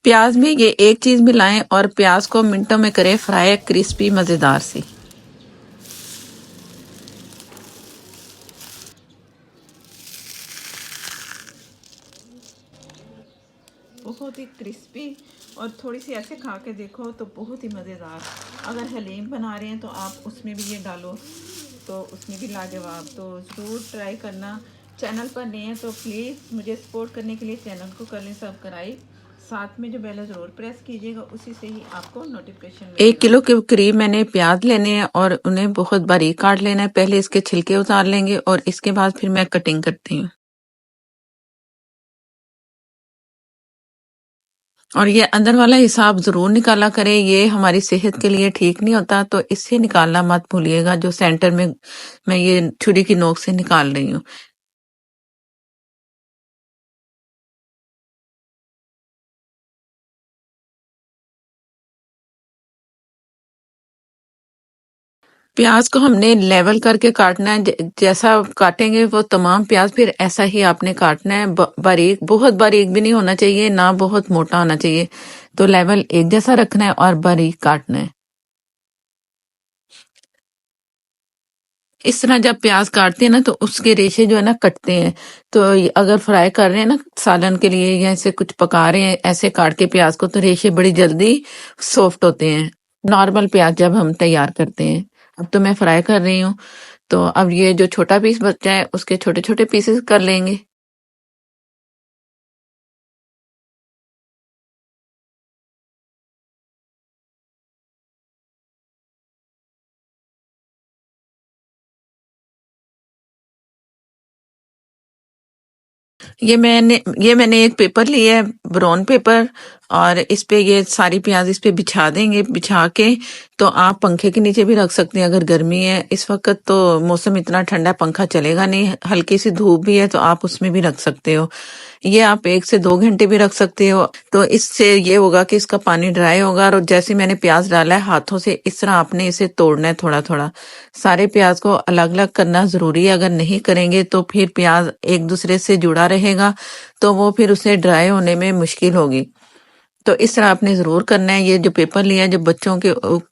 प्याज में ये एक चीज मिलाएं और प्याज को मिनटों में करें फ्राई, क्रिस्पी मजेदार सी। बहुत ही क्रिस्पी और थोड़ी सी ऐसे खा के देखो तो बहुत ही मज़ेदार। अगर हलीम बना रहे हैं तो आप उसमें भी ये डालो तो उसमें भी लाजवाब। तो ज़रूर ट्राई करना। चैनल पर नए हैं तो प्लीज़ मुझे सपोर्ट करने के लिए चैनल को कर लें सब्सक्राइब, साथ में जो बेल है ज़रूर प्रेस कीजिएगा, उसी से ही आपको नोटिफिकेशन मिलेगा। 1 किलो के करीब मैंने प्याज लेने हैं और उन्हें बहुत बारीक काट लेना है। पहले इसके छिलके उतार लेंगे और इसके बाद फिर मैं कटिंग करती हूँ। और ये अंदर वाला हिसाब ज़रूर निकाला करें, ये हमारी सेहत के लिए ठीक नहीं होता, तो इससे निकालना मत भूलिएगा। जो सेंटर में मैं ये छुरी की नोक से निकाल रही हूँ। प्याज को हमने लेवल करके काटना है। जैसा काटेंगे वो तमाम प्याज फिर ऐसा ही आपने काटना है। बारीक, बहुत बारीक भी नहीं होना चाहिए, ना बहुत मोटा होना चाहिए। तो लेवल एक जैसा रखना है और बारीक काटना है। इस तरह जब प्याज काटते हैं ना तो उसके रेशे जो है ना कटते हैं। तो अगर फ्राई कर रहे हैं ना सालन के लिए या ऐसे कुछ पका रहे हैं ऐसे काट के प्याज को, तो रेशे बड़ी जल्दी सॉफ्ट होते हैं। नॉर्मल प्याज जब हम तैयार करते हैं। अब तो मैं फ्राई कर रही हूँ, तो अब ये जो छोटा पीस बचा है उसके छोटे छोटे पीसेस कर लेंगे। ये मैंने एक पेपर लिया है, ब्राउन पेपर, और इस पे ये सारी प्याज इस पे बिछा देंगे। बिछा के तो आप पंखे के नीचे भी रख सकते हैं अगर गर्मी है। इस वक्त तो मौसम इतना ठंडा है, पंखा चलेगा नहीं। हल्की सी धूप भी है तो आप उसमें भी रख सकते हो। ये आप 1 से 2 घंटे भी रख सकते हो। तो इससे ये होगा कि इसका पानी ड्राई होगा। और जैसे मैंने प्याज डाला है हाथों से, इस तरह आपने इसे तोड़ना है थोड़ा थोड़ा। सारे प्याज को अलग अलग करना जरूरी है। अगर नहीं करेंगे तो फिर प्याज एक दूसरे से जुड़ा रहेगा, तो वो फिर उसे ड्राई होने में मुश्किल होगी। तो इस तरह आपने जरूर करना है। ये जो पेपर लिया है, जो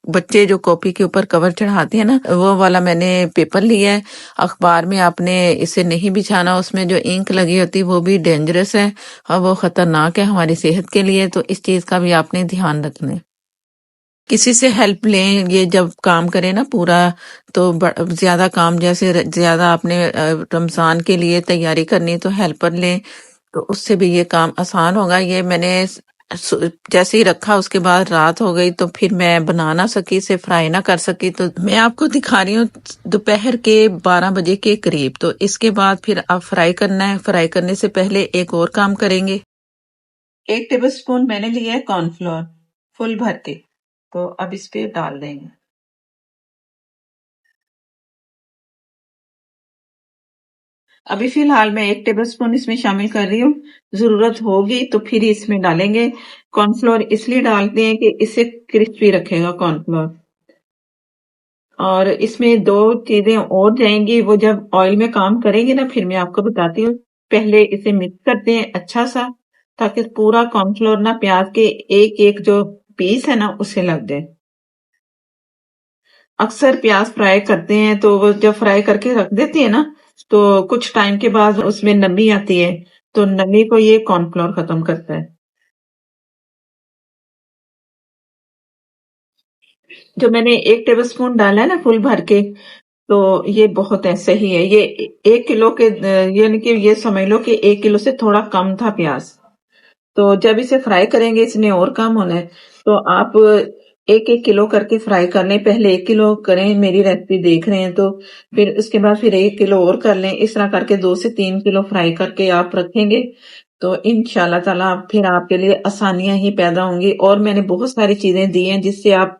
बच्चे जो कॉपी के ऊपर कवर चढ़ाते हैं ना, वो वाला मैंने पेपर लिया है। अखबार में आपने इसे नहीं बिछाना, उसमें जो इंक लगी होती है वो भी डेंजरस है और वो खतरनाक है हमारी सेहत के लिए। तो इस चीज का भी आपने ध्यान रखना है। किसी से हेल्प लें, ये जब काम करें ना पूरा, तो ज्यादा काम, जैसे ज्यादा आपने रमजान के लिए तैयारी करनी है तो हेल्पर लें, तो उससे भी ये काम आसान होगा। ये मैंने जैसे ही रखा उसके बाद रात हो गई, तो फिर मैं बना ना सकी, इसे फ्राई ना कर सकी। तो मैं आपको दिखा रही हूँ दोपहर के 12 बजे के करीब। तो इसके बाद फिर आप फ्राई करना है। फ्राई करने से पहले एक और काम करेंगे। 1 टेबल स्पून मैंने लिया है कॉर्नफ्लोर, फुल भर के, तो अब इस पे डाल देंगे। अभी फिलहाल मैं 1 टेबल स्पून इसमें शामिल कर रही हूँ। जरूरत होगी तो फिर इसमें डालेंगे। कॉर्नफ्लोर इसलिए डालते हैं कि इससे क्रिस्पी रखेगा कॉर्नफ्लोर। और इसमें 2 चीजें और जाएंगी, वो जब ऑयल में काम करेंगे ना फिर मैं आपको बताती हूँ। पहले इसे मिक्स करते हैं अच्छा सा, ताकि पूरा कॉर्नफ्लोर ना प्याज के एक एक जो पीस है ना उसे लग जाए। अक्सर प्याज फ्राई करते हैं तो वो जब फ्राई करके रख देते हैं ना, तो कुछ टाइम के बाद उसमें नमी आती है। तो नमी को ये कॉर्नफ्लोर खत्म करता है। जो मैंने 1 टेबल स्पून डाला है ना फुल भर के, तो ये बहुत है, सही है। ये 1 किलो के, यानी कि ये समझ लो कि 1 किलो से थोड़ा कम था प्याज। तो जब इसे फ्राई करेंगे इसने और कम होना है। तो आप एक एक किलो करके फ्राई कर लें। पहले 1 किलो करें, मेरी रेसिपी देख रहे हैं तो फिर उसके बाद फिर 1 किलो और कर लें। इस तरह करके 2 से 3 किलो फ्राई करके आप रखेंगे तो इंशाल्लाह ताला फिर आपके लिए आसानियां ही पैदा होंगी। और मैंने बहुत सारी चीजें दी हैं जिससे आप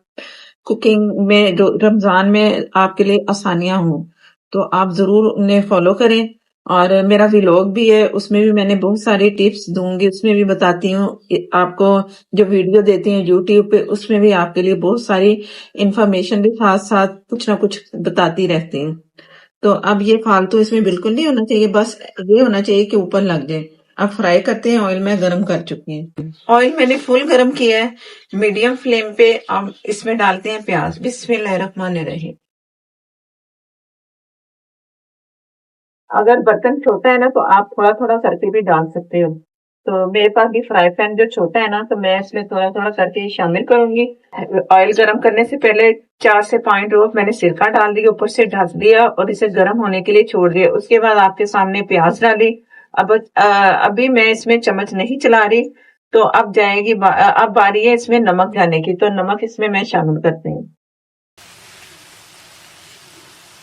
कुकिंग में जो रमजान में आपके लिए आसानियां हों। तो आप जरूर उन्हें फॉलो करें। और मेरा व्लॉग भी है, उसमें भी मैंने बहुत सारी टिप्स दूंगी, उसमें भी बताती हूँ आपको। जो वीडियो देती हैं यूट्यूब पे, उसमें भी आपके लिए बहुत सारी इंफॉर्मेशन भी साथ साथ कुछ ना कुछ बताती रहती हूँ। तो अब ये फालतू इसमें बिल्कुल नहीं होना चाहिए, बस ये होना चाहिए कि ऊपर लग जाए। अब फ्राई करते हैं। ऑयल मैं गरम कर चुकी हूँ। ऑयल मैंने फुल गरम किया है, मीडियम फ्लेम पे। अब इसमें डालते हैं प्याज। बिस्मिल्लाहिर्रहमानिर्रहीम। अगर बर्तन छोटा है ना तो आप थोड़ा थोड़ा करके भी डाल सकते हो। तो मेरे पास भी फ्राई पैन जो छोटा है ना, तो मैं इसमें थोड़ा थोड़ा करके शामिल करूंगी। ऑयल गरम करने से पहले 4 से 5 ड्रॉप मैंने सिरका डाल दिया, ऊपर से ढक दिया और इसे गर्म होने के लिए छोड़ दिया। उसके बाद आपके सामने प्याज डाली। अभी मैं इसमें चम्मच नहीं चला रही। तो अब बारी है इसमें नमक डालने की। तो नमक इसमें मैं शामिल करती हूँ।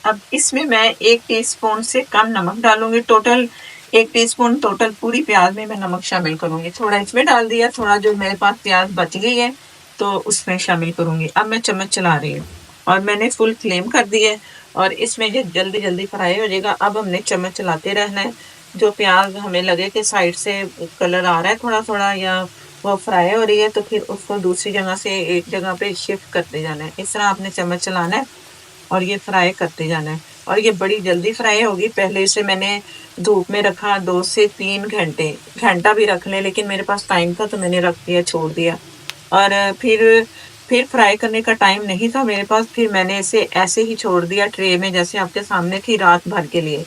अब इसमें मैं 1 टीस्पून से कम नमक डालूंगी। टोटल 1 टीस्पून टोटल पूरी प्याज में मैं नमक शामिल करूंगी। थोड़ा इसमें डाल दिया, थोड़ा जो मेरे पास प्याज बच गई है तो उसमें शामिल करूंगी। अब मैं चम्मच चला रही हूँ और मैंने फुल फ्लेम कर दी है और इसमें ये जल्दी जल्दी फ्राई हो जाएगा। अब हमने चम्मच चलाते रहना है। जो प्याज हमें लगे कि साइड से कलर आ रहा है थोड़ा थोड़ा, या वो फ्राई हो रही है, तो फिर उसको दूसरी जगह से एक जगह पे शिफ्ट करते जाना है। इस तरह आपने चम्मच चलाना है और ये फ्राई करते जाना है। और ये बड़ी जल्दी फ्राई होगी। पहले इसे मैंने धूप में रखा 2 से 3 घंटे, घंटा भी रख लें, लेकिन मेरे पास टाइम था तो मैंने रख दिया, छोड़ दिया। और फिर फ्राई करने का टाइम नहीं था मेरे पास, फिर मैंने इसे ऐसे ही छोड़ दिया ट्रे में, जैसे आपके सामने थी, रात भर के लिए।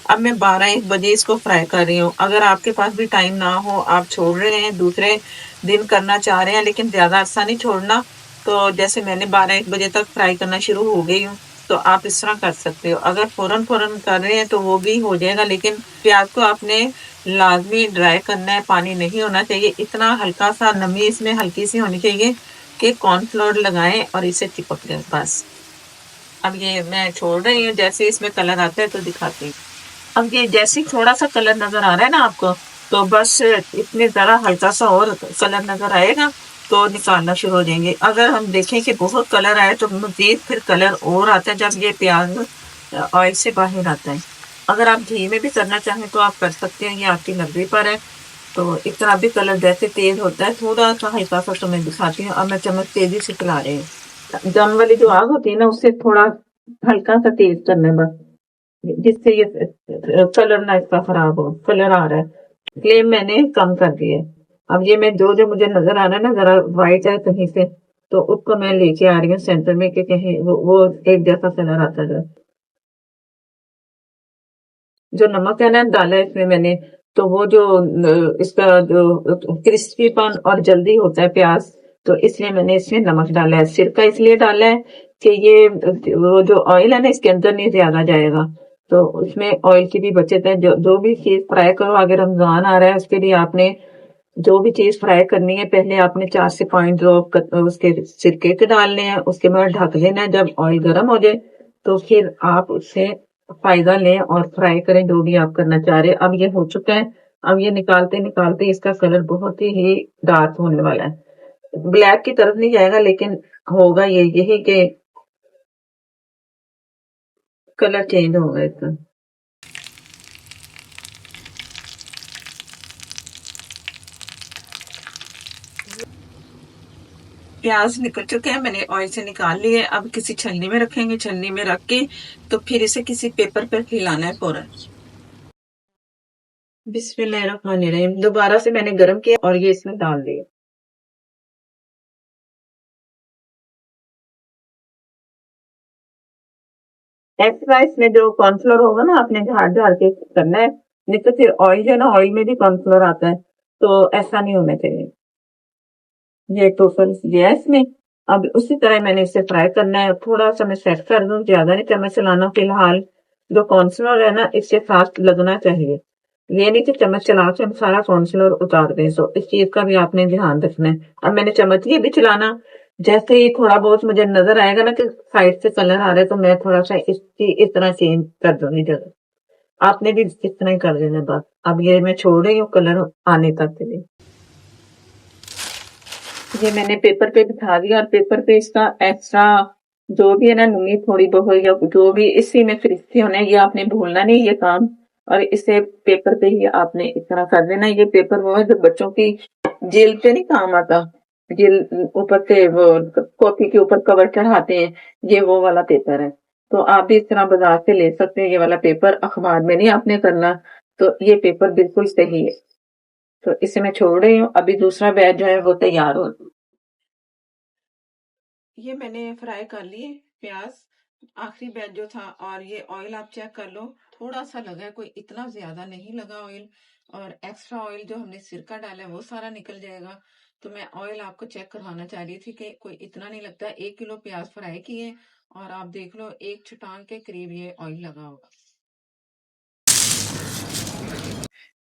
अब मैं 12-1 बजे इसको फ्राई कर रही हूँ। अगर आपके पास भी टाइम ना हो, आप छोड़ रहे हैं, दूसरे दिन करना चाह रहे हैं, लेकिन ज़्यादा अरसा नहीं छोड़ना, तो जैसे मैंने 12-1 बजे तक फ्राई करना शुरू हो गई हूँ, तो आप इस तरह कर सकते हो। अगर फ़ौरन फ़ौरन कर रहे हैं तो वो भी हो जाएगा, लेकिन प्याज़ को आपने लाज़मी ड्राई करना है, पानी नहीं होना चाहिए। इतना हल्का-सा नमी इसमें हल्की-सी होनी चाहिए कि कॉर्नफ्लोर लगाएँ और इसे चिपक जाए, बस। अब ये मैं छोड़ रही हूँ, जैसे इसमें कलर आता है तो दिखाती हूँ। अब ये जैसे ही थोड़ा-सा कलर नज़र आ रहा है ना आपको, तो बस इतनी ज़रा हल्का-सा और कलर नज़र आएगा, तो निकालना शुरू हो जाएँगे। अगर हम देखें कि बहुत कलर आए तो मज़ीद फिर कलर और आता है जब ये प्याज़ ऑयल से बाहर आता है। अगर आप घी में भी करना चाहें तो आप कर सकते हैं, ये आपकी मर्ज़ी पर है। तो इतना भी कलर जैसे तेज़ होता है, थोड़ा-सा हल्का-सा तो मैं दिखाती हूँ। अब मैं चम्मच तेज़ी से चला रही हूँ। दम वाली जो आग होती है ना, उससे थोड़ा हल्का-सा तेज़ करना है बस। जिससे ये कलर ना इसका खराब हो। कलर आ रहा है, फ्लेम मैंने कम कर दी है। अब ये मैं जो जो मुझे नजर आ रहा है ना, जरा वाइट है कहीं से, तो उसको मैं लेके आ रही हूँ सेंटर में, कि कहीं वो एक जैसा कलर आता है। जो नमक है ना डाला है इसमें मैंने, तो वो जो इसका जो क्रिस्पीपन और जल्दी होता है प्याज, तो इसलिए मैंने इसमें नमक डाला है। सिरका इसलिए डाला है कि ये वो जो ऑयल है ना इसके अंदर नहीं ज्यादा जाएगा, तो उसमें ऑयल की भी बचत है। जो भी चीज फ्राई करो, अगर रमजान आ रहा है उसके लिए आपने जो भी चीज फ्राई करनी है, पहले आपने 4 से 5 ड्रॉप उसके सिरके के डालने हैं, उसके बाद ढक देना है। जब ऑयल गर्म हो जाए तो फिर आप उससे फायदा लें और फ्राई करें जो भी आप करना चाह रहे हैं। अब ये हो चुका है। अब ये निकालते निकालते इसका कलर बहुत ही डार्क होने वाला है। ब्लैक की तरफ नहीं जाएगा, लेकिन होगा ये यही कि कलर चेंज होगा इसका। प्याज निकल चुके हैं, मैंने ऑयल से निकाल लिए। अब किसी छलनी में रखेंगे, छलनी में रख के तो फिर इसे किसी पेपर पर फैलाना है फौरन। बिस्मिल्लाहिर्रहमानिर्रहीम। दोबारा से मैंने गरम किया और ये इसमें डाल दिया। एक्स्ट्रा इसमें जो कॉर्नफ्लोर होगा ना, आपने झाड़ झाड़ के करना है, नहीं तो फिर ऑयल जो है ना, ऑयल में भी कॉर्नफ्लोर आता है, तो ऐसा नहीं होना चाहिए। ये टोटल ये है इसमें। अब उसी तरह मैंने इसे फ्राई करना है। थोड़ा सा मैं सेट कर दूं, ज्यादा नहीं चम्मच चलाना फिलहाल। जो कॉर्नफ्लोर है ना, इसके साथ लगना चाहिए। ये नहीं कि चम्मच चला के हम सारा कॉर्नफ्लोर उतार दें, तो इस चीज का भी आपने ध्यान रखना है। अब मैंने चम्मच ये भी चलाना, जैसे ही थोड़ा बहुत मुझे नजर आएगा ना कि साइड से कलर आ रहा है, तो मैं थोड़ा सा इस तरह चेंज कर दूंगी जगह। आपने भी इस तरह ही कर देना बस। अब ये मैं छोड़ रही हूँ कलर आने तक के लिए। ये मैंने पेपर पे बिठा दिया और पेपर पे इसका एक्स्ट्रा जो भी है ना, नमी थोड़ी बहुत या जो भी इसी में फ्रिज होना है, ये आपने भूलना नहीं ये काम। और इसे पेपर पे ही आपने इस तरह कर देना। ये पेपर वो है जो बच्चों की जेल पे नहीं काम आता, जेल ऊपर से वो कॉपी के ऊपर कवर चढ़ाते हैं, ये वो वाला पेपर है। तो आप भी इस तरह बाजार से ले सकते हैं ये वाला पेपर। अखबार में नहीं आपने करना, तो ये पेपर बिल्कुल सही है। तो इसे मैं छोड़ रही हूँ। अभी दूसरा बैच जो है वो तैयार हो। ये मैंने फ्राई कर लिए प्याज, आखिरी बैच जो था। और ये ऑयल आप चेक कर लो, थोड़ा सा लगा है, कोई इतना ज्यादा नहीं लगा ऑयल। और एक्स्ट्रा ऑयल जो हमने सिरका डाला है वो सारा निकल जाएगा। तो मैं ऑयल आपको चेक करवाना चाह रही थी कि कोई इतना नहीं लगता। 1 किलो प्याज फ्राई किए और आप देख लो 1 छटांग के करीब ये ऑयल लगा होगा।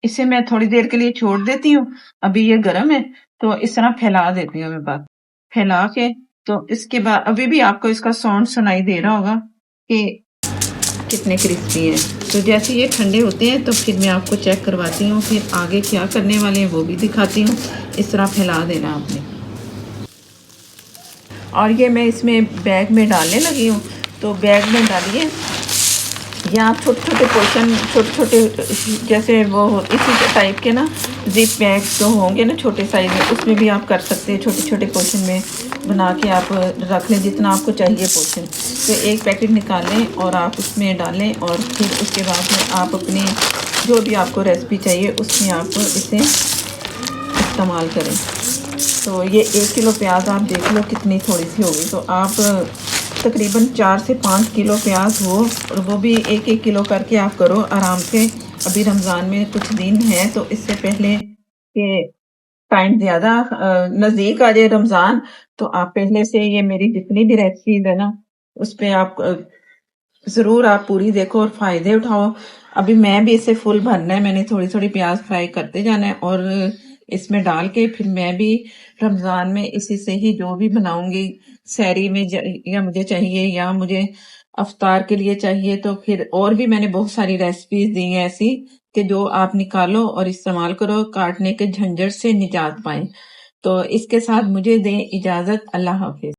इसे मैं थोड़ी देर के लिए छोड़ देती हूँ। अभी ये गर्म है तो इस तरह फैला देती हूँ मैं बात फैला के। तो इसके बाद अभी भी आपको इसका साउंड सुनाई दे रहा होगा कि कितने क्रिस्पी हैं। तो जैसे ये ठंडे होते हैं तो फिर मैं आपको चेक करवाती हूँ, फिर आगे क्या करने वाले हैं वो भी दिखाती हूँ। इस तरह फैला देना आपने। और ये मैं इसमें बैग में डालने लगी हूँ। तो बैग में डालिए या आप छोटे छोटे पोर्शन, छोटे छोटे जैसे वो इसी टाइप के ना जिप बैग जो होंगे ना छोटे साइज में, उसमें भी आप कर सकते हैं। छोटे छोटे पोर्शन में बना के आप रख लें जितना आपको चाहिए पोर्शन। तो एक पैकेट निकालें और आप उसमें डालें और फिर उसके बाद में आप अपनी जो भी आपको रेसिपी चाहिए उसमें आप इसे इस्तेमाल करें। तो ये 1 किलो प्याज आप देख लो कितनी थोड़ी सी होगी। तो आप तकरीबन 4 से 5 किलो प्याज हो, और वो भी 1-1 किलो करके आप करो आराम से। अभी रमज़ान में कुछ दिन है तो इससे पहले के टाइम ज़्यादा नज़दीक आ जाए रमज़ान, तो आप पहले से ये मेरी जितनी भी रेसिपीज है ना उस पे आप ज़रूर आप पूरी देखो और फ़ायदे उठाओ। अभी मैं भी इसे फुल भरना है, मैंने थोड़ी-थोड़ी प्याज फ्राई करते जाना है और इसमें डाल के फिर मैं भी रमज़ान में इसी से ही जो भी बनाऊंगी सहरी में या मुझे चाहिए या मुझे अफ्तार के लिए चाहिए। तो फिर और भी मैंने बहुत सारी रेसिपीज दी हैं ऐसी कि जो आप निकालो और इस्तेमाल करो, काटने के झंझट से निजात पाएं। तो इसके साथ मुझे दें इजाज़त। अल्लाह हाफ़िज़।